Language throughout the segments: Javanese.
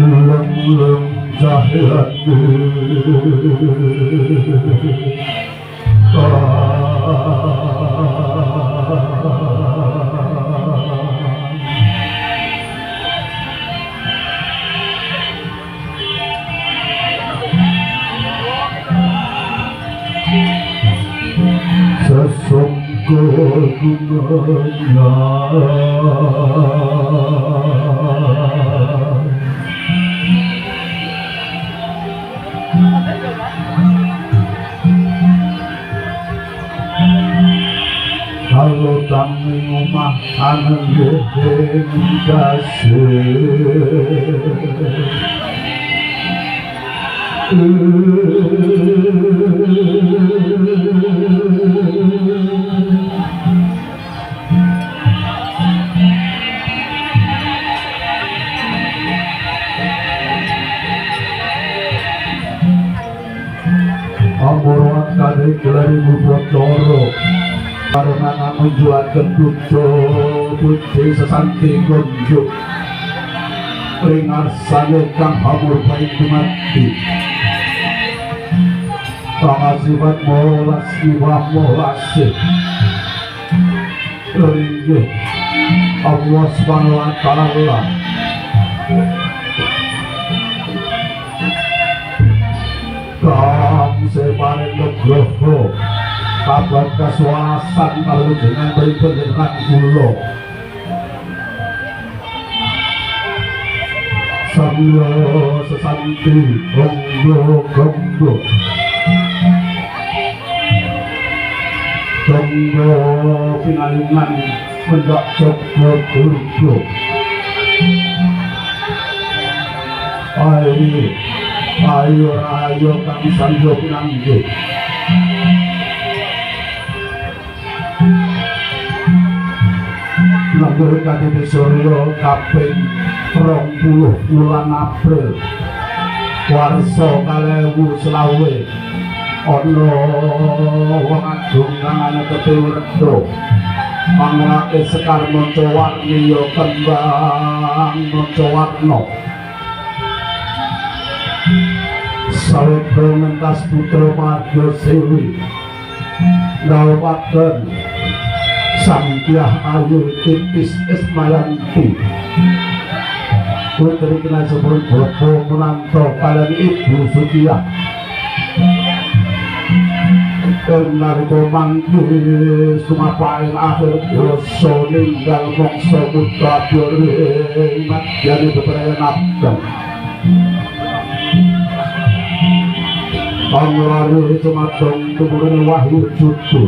Leng-leng cahayane sesungguhnya kalau tangi omah aneng gedeng kasih Amorwan kadhe kelari Bocoro karena menjualkan kuco putih sesanti gonjuk ringarsane kang hamur baik mati pangasifat molas iwah molasih ringgih Allah subhanahu wa ta'ala kang separing nugroho kabar kasuasan kalau dengan berikut dengan ulo samyo sesanti gonggo gonggo gonggo pinalungan mendak joglo gurgo ayo ayo kami sanjo pinangge Nanggur KTP Suryo kaping 20 bulan April warsa 2020 ana wong agung kang ana keturedo mangulake Sekar Mancawarni ya kembang Mancawarna sawetara mentas putra Marga Sewi ndawaken Sampiah Ayu Titis Ismayanti putri kena sebut Bobo Menanto kalian Ibu Sutiah Nalika mangke sumapaing akhir dosa ninggal mangsa putra Bore Madyani beberapa nabdang Panglari Sumadong Tumurun Wahyu Judu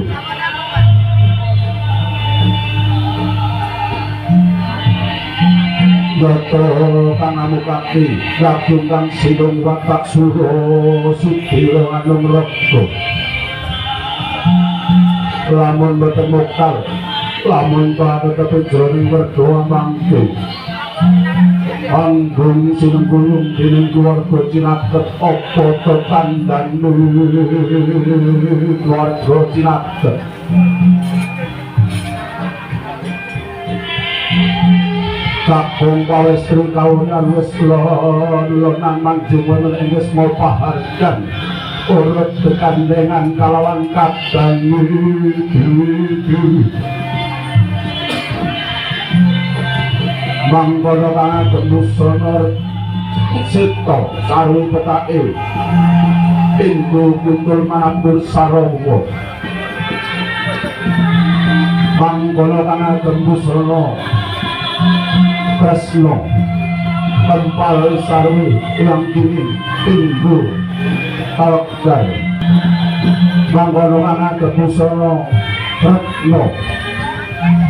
Joto kang amukati Lagung kang sidung watak suro Sudiro anung rokto Lamun boten mokal Lamun pada tepi jroning berdoa mangke Anggung sineng gulung Dining keluarga Cinaket Opo tetandan Keluarga Cinaket Kakung pawestri kawinan wis lonan manjungan wis mau pahargan urut bekandengan kalawan kadang mangkono kang busana sita sarwi petake pinggu kutul manabur sarawa mangkono kang busana Kresno tempal sarwi ilang kini tinggu kalokdar mangkono kang busana Retno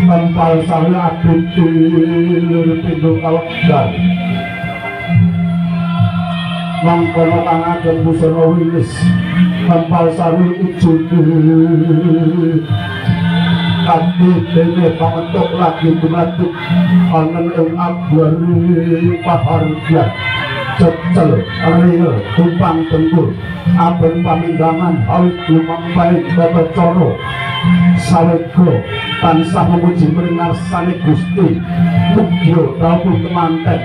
tempal sarwi adutil tinggu kalokdar mangkono kang busana Wilis tempal sarwi ujung Kanti dene pamentuk lagi gumatuk anen ing abari pahargyan cecel real tumpang tenggur abeng paminggangan awit lumampai Bocoro sawego tansah memuji mring ngarsane Gusti mugya dawuh kemanten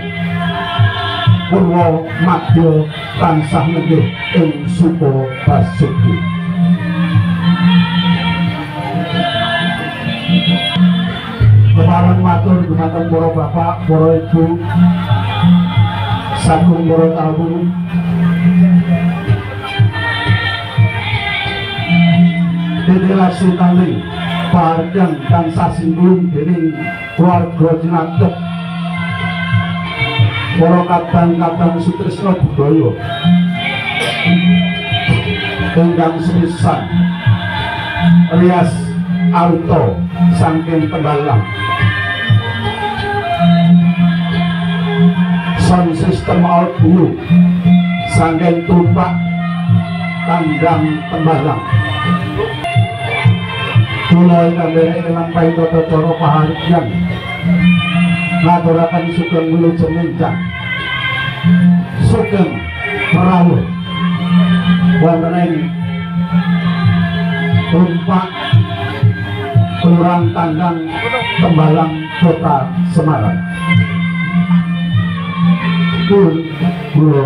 Purwo Madya tansah nenggih ing Suko Basuki. Kepareng matur dumateng para bapak, para ibu, sagung para tamu. Dedhelasi kali pareng tansah singgung dening keluarga Cinatek. Para kadang-kadang Sutrisno Budaya ingkang sepisan Rias Auto saking Tembalang, sound system audio saking Tumpak Tandang Tembalang. Kula ingkang derek lampahi tata cara pahargyan ngaturaken sugeng wilujeng enjang sugeng rawuh wonten ing Tumpak Kelurahan Tandang Tembalang Kota Semarang. Kula